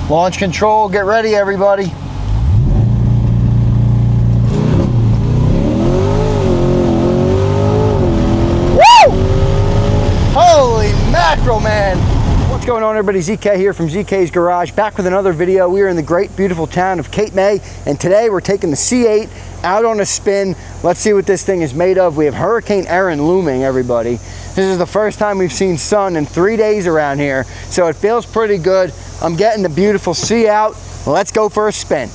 Launch control, get ready everybody. Holy mackerel, man. What's going on everybody? ZK here from ZK's Garage, back with another video. We are in the great beautiful town of Cape May, and today we're taking the C8 out on a spin. Let's see what this thing is made of. We have Hurricane Erin looming, everybody. This is the first time we've seen sun in 3 days around here, so it feels pretty good. I'm getting the beautiful C out. Let's go for a spin.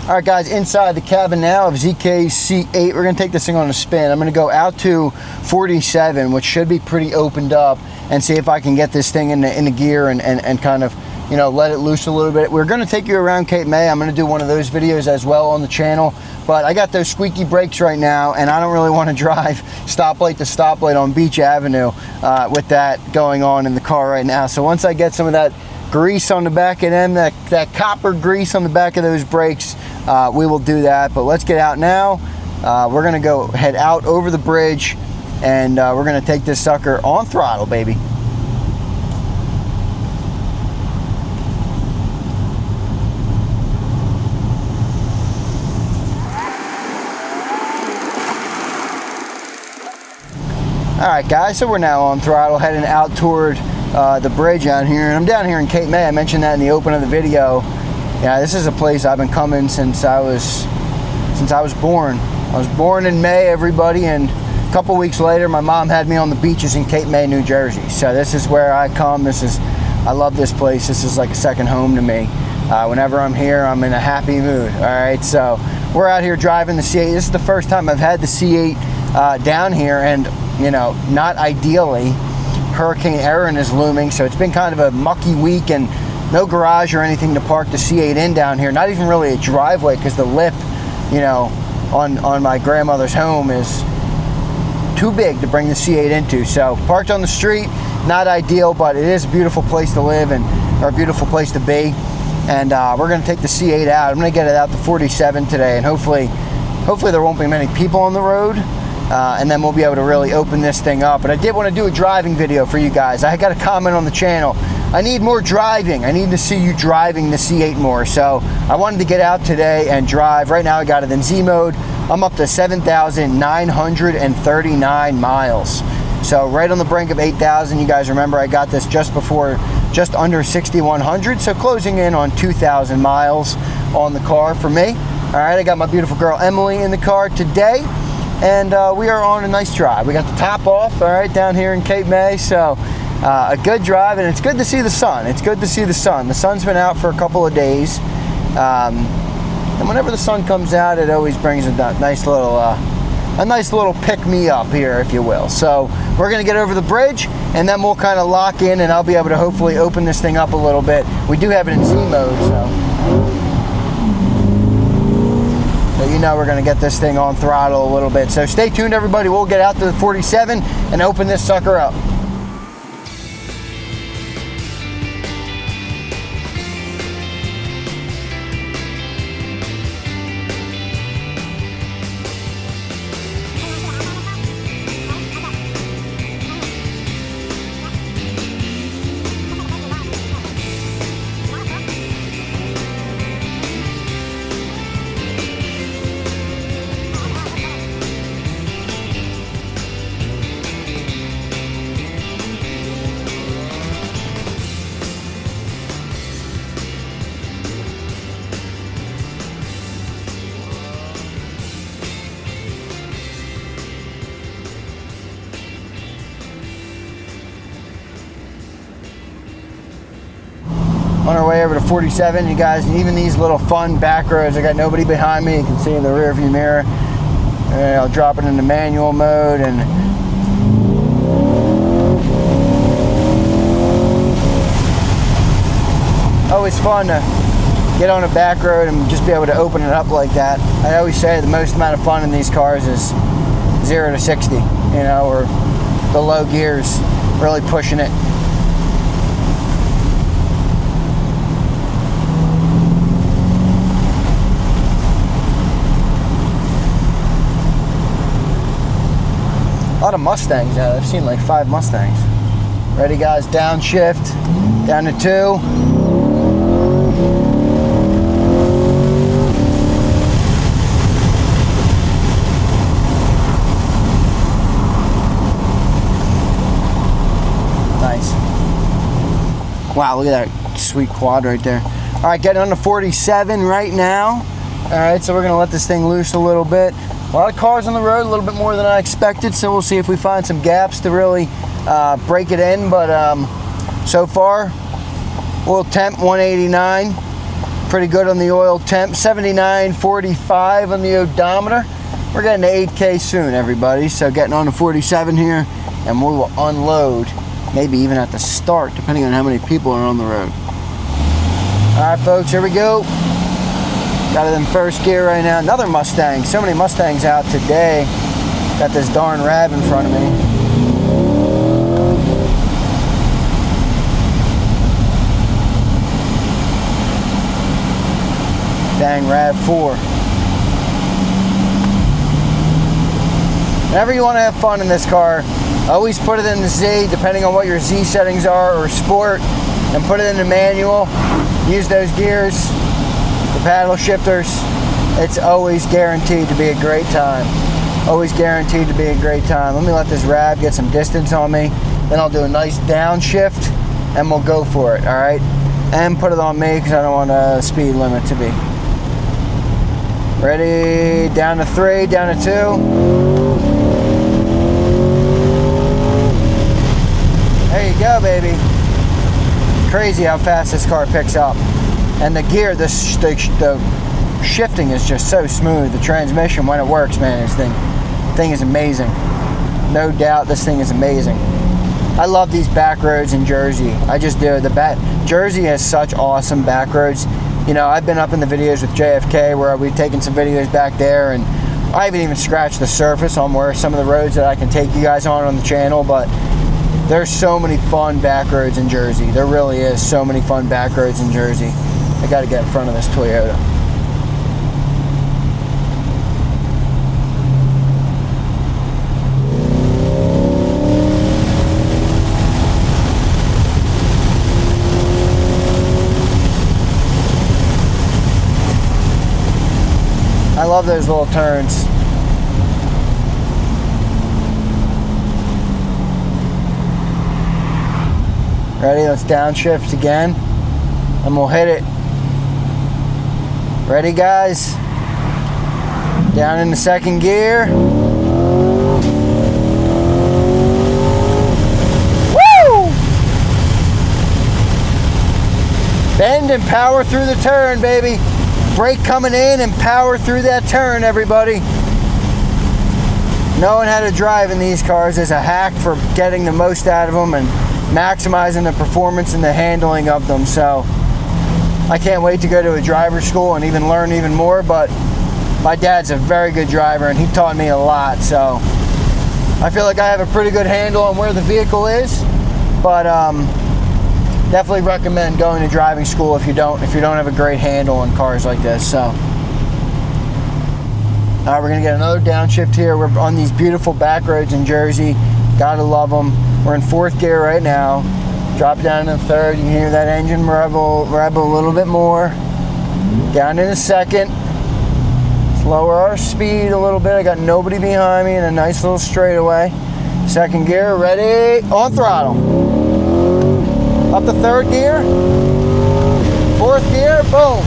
All right guys, inside the cabin now of ZK's C8. We're gonna take this thing on a spin. I'm gonna go out to 47, which should be pretty opened up, and see if I can get this thing in the gear and kind of, you know, let it loose a little bit. We're gonna take you around Cape May. I'm gonna do one of those videos as well on the channel, but I got those squeaky brakes right now, and I don't really wanna drive stoplight to stoplight on Beach Avenue with that going on in the car right now. So once I get some of that grease on the back of them, that copper grease on the back of those brakes, we will do that. But let's get out now. We're gonna go head out over the bridge, and we're gonna take this sucker on throttle, baby. All right guys, so we're now on throttle, heading out toward the bridge down here, and I'm down here in Cape May. I mentioned that in the open of the video. Yeah, this is a place I've been coming since I was born. I was born in May, everybody, and a couple weeks later, my mom had me on the beaches in Cape May, New Jersey. So this is where I come. I love this place. This is like a second home to me. Whenever I'm here, I'm in a happy mood. All right, so we're out here driving the C8. This is the first time I've had the C8 down here, and you know, not ideally. Hurricane Erin is looming, so it's been kind of a mucky week, and no garage or anything to park the C8 in down here. Not even really a driveway, because the lip, you know, on my grandmother's home is too big to bring the C8 into. So parked on the street, not ideal, but it is a beautiful place to live or a beautiful place to be. And we're going to take the C8 out. I'm going to get it out to 47 today, and hopefully there won't be many people on the road. And then we'll be able to really open this thing up. But I did want to do a driving video for you guys. I got a comment on the channel. I need more driving. I need to see you driving the C8 more. So I wanted to get out today and drive. Right now I got it in Z mode. I'm up to 7,939 miles. So right on the brink of 8,000. You guys remember I got this just under 6,100. So closing in on 2,000 miles on the car for me. All right, I got my beautiful girl Emily in the car today. And we are on a nice drive. We got the top off, all right, down here in Cape May. So a good drive, and it's good to see the sun. It's good to see the sun. The sun's been out for a couple of days. And whenever the sun comes out, it always brings a nice little pick-me-up here, if you will. So we're gonna get over the bridge, and then we'll kind of lock in, and I'll be able to hopefully open this thing up a little bit. We do have it in Z mode, so you know we're going to get this thing on throttle a little bit. So stay tuned everybody. We'll get out to the 47 and open this sucker up. On our way over to 47, you guys, and even these little fun back roads, I got nobody behind me. You can see in the rear view mirror. And I'll drop it into manual mode, and always fun to get on a back road and just be able to open it up like that. I always say the most amount of fun in these cars is 0 to 60, you know, or the low gears, really pushing it. A lot of Mustangs now. I've seen like 5 Mustangs. Ready, guys? Downshift, down to 2. Nice. Wow, look at that sweet quad right there. All right, getting on to 47 right now. All right, so we're gonna let this thing loose a little bit. A lot of cars on the road, a little bit more than I expected, so we'll see if we find some gaps to really break it in. But so far, oil temp 189, pretty good on the oil temp, 79.45 on the odometer. We're getting to 8K soon, everybody, so getting on to 47 here, and we will unload, maybe even at the start, depending on how many people are on the road. All right, folks, here we go. Got it in first gear right now. Another Mustang. So many Mustangs out today. Got this darn Rav in front of me. Dang, RAV4. Whenever you want to have fun in this car, always put it in the Z, depending on what your Z settings are, or Sport, and put it in the manual. Use those gears, the paddle shifters. It's always guaranteed to be a great time. Always guaranteed to be a great time. Let me let this Rav get some distance on me. Then I'll do a nice downshift and we'll go for it, all right? And put it on me because I don't want a speed limit to be. Ready, down to 3, down to 2. There you go, baby. Crazy how fast this car picks up. And the gear, the shifting is just so smooth. The transmission, when it works, man, this thing is amazing. No doubt this thing is amazing. I love these back roads in Jersey. I just do. Jersey has such awesome back roads. You know, I've been up in the videos with JFK where we've taken some videos back there, and I haven't even scratched the surface on where some of the roads that I can take you guys on the channel, but there's so many fun back roads in Jersey. There really is so many fun back roads in Jersey. I gotta get in front of this Toyota. I love those little turns. Ready? Let's downshift again, and we'll hit it. Ready, guys? Down in the second gear. Woo! Bend and power through the turn, baby. Brake coming in and power through that turn, everybody. Knowing how to drive in these cars is a hack for getting the most out of them and maximizing the performance and the handling of them. So I can't wait to go to a driver's school and even learn even more, but my dad's a very good driver and he taught me a lot, so I feel like I have a pretty good handle on where the vehicle is, but definitely recommend going to driving school if you don't have a great handle on cars like this. So we're gonna get another downshift here. We're on these beautiful back roads in Jersey. Gotta love them. We're in fourth gear right now. Drop down to third. You can hear that engine rev a little bit more. Down in a second. Let's lower our speed a little bit. I got nobody behind me in a nice little straightaway. Second gear, ready, on throttle. Up to third gear. Fourth gear, boom.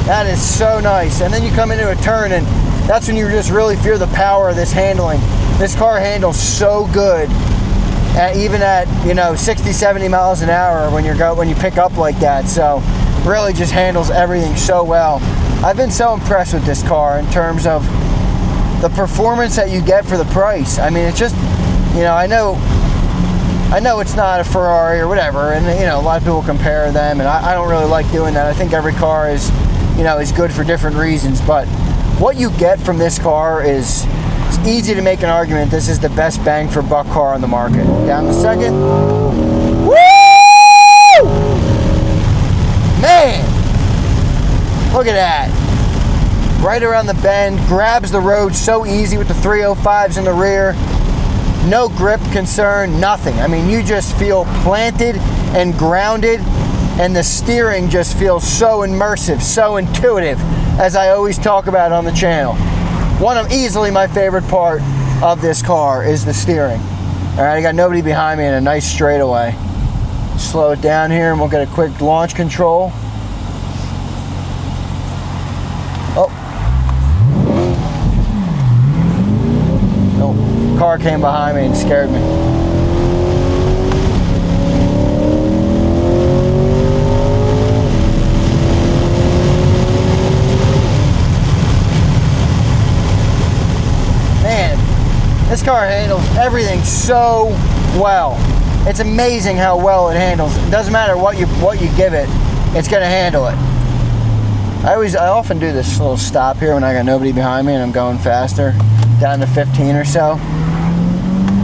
That is so nice. And then you come into a turn and that's when you just really feel the power of this handling. This car handles so good, even at 60, 70 miles an hour when you pick up like that. So really just handles everything so well. I've been so impressed with this car in terms of the performance that you get for the price. I mean, it's just, I I know it's not a Ferrari or whatever, and you know, a lot of people compare them, and I don't really like doing that. I think every car is, you know, is good for different reasons, but what you get from this car is, it's easy to make an argument this is the best bang for buck car on the market. Down the second. Woo! Man! Look at that. Right around the bend, grabs the road so easy with the 305s in the rear. No grip concern, nothing. I mean, you just feel planted and grounded, and the steering just feels so immersive, so intuitive, as I always talk about on the channel. One of easily my favorite part of this car is the steering. All right, I got nobody behind me in a nice straightaway. Slow it down here and we'll get a quick launch control. Oh. No, car came behind me and scared me. Man, this car handles everything so well. It's amazing how well it handles. It doesn't matter what you give it, it's gonna handle it. I often do this little stop here when I got nobody behind me and I'm going faster, down to 15 or so,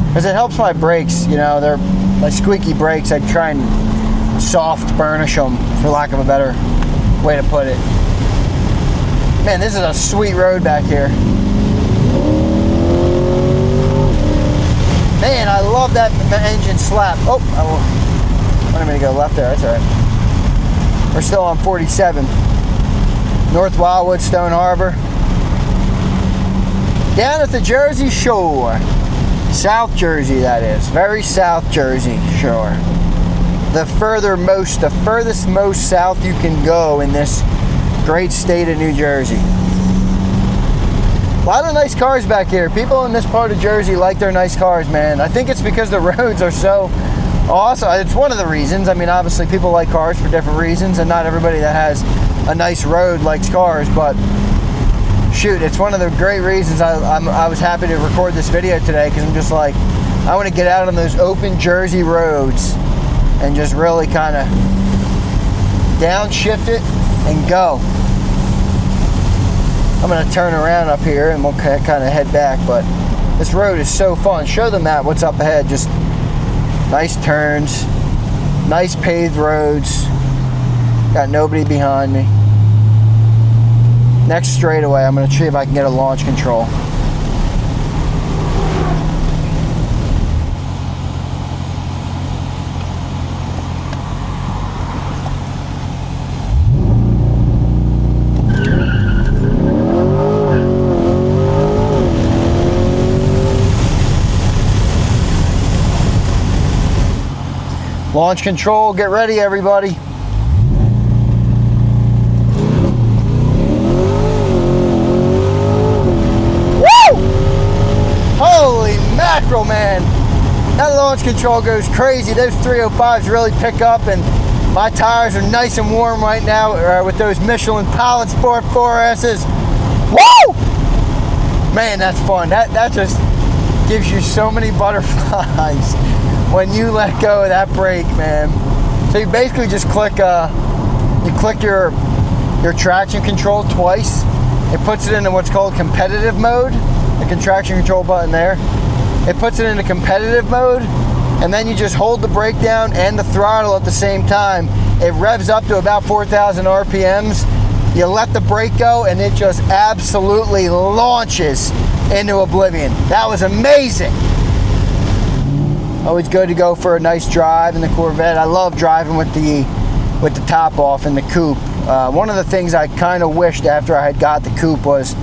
because it helps my brakes. You know, they're my squeaky brakes. I try and soft burnish them, for lack of a better way to put it. Man, this is a sweet road back here. Man, I love that engine slap. Oh, I wanted me to go left there. That's all right. We're still on 47. North Wildwood, Stone Harbor. Down at the Jersey Shore. South Jersey, that is. Very South Jersey Shore. The furthest most south you can go in this great state of New Jersey. A lot of nice cars back here. People in this part of Jersey like their nice cars, man. I think it's because the roads are so awesome. It's one of the reasons. I mean, obviously people like cars for different reasons, and not everybody that has a nice road likes cars, but shoot, it's one of the great reasons I was happy to record this video today, because I'm just like, I want to get out on those open Jersey roads and just really kind of downshift it and go. I'm going to turn around up here and we'll kind of head back, but this road is so fun. Show them that, what's up ahead. Just nice turns, nice paved roads. Got nobody behind me. Next straightaway, I'm going to see if I can get a launch control. Launch control, get ready everybody. Woo! Holy mackerel, man. That launch control goes crazy. Those 305s really pick up, and my tires are nice and warm right now with those Michelin Pilot Sport 4S's. Woo! Man, that's fun. That just gives you so many butterflies when you let go of that brake, man. So you basically just click your traction control twice. It puts it into what's called competitive mode, the traction control button there. It puts it into competitive mode, and then you just hold the brake down and the throttle at the same time. It revs up to about 4,000 RPMs. You let the brake go, and it just absolutely launches into oblivion. That was amazing. Always good to go for a nice drive in the Corvette. I love driving with the top off in the coupe. One of the things I kind of wished after I had got the coupe was,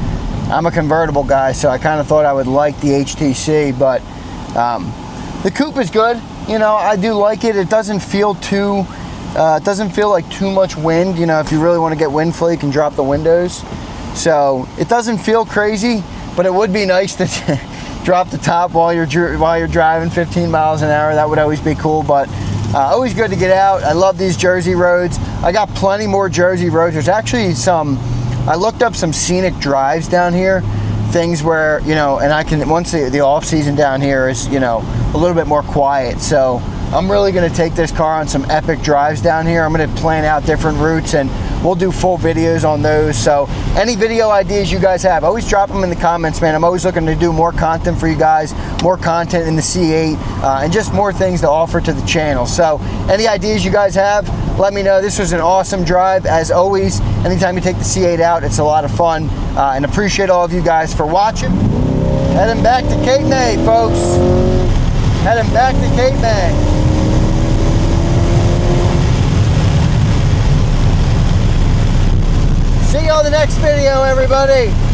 I'm a convertible guy, so I kind of thought I would like the HTC, but the coupe is good. You know, I do like it. It doesn't feel too, it doesn't feel like too much wind. You know, if you really want to get wind flow, you can drop the windows. So it doesn't feel crazy, but it would be nice to drop the top while you're driving 15 miles an hour. That would always be cool, but always good to get out. I love these Jersey roads. I got plenty more Jersey roads. There's actually some, I looked up some scenic drives down here, things where, you know, and I can, once the off season down here is, you know, a little bit more quiet, so I'm really going to take this car on some epic drives down here. I'm going to plan out different routes, and we'll do full videos on those. So any video ideas you guys have, always drop them in the comments, man. I'm always looking to do more content for you guys, more content in the C8, and just more things to offer to the channel. So any ideas you guys have, let me know. This was an awesome drive. As always, anytime you take the C8 out, it's a lot of fun, and appreciate all of you guys for watching. Heading back to Cape May, folks. Heading back to Cape May. See you on the next video, everybody.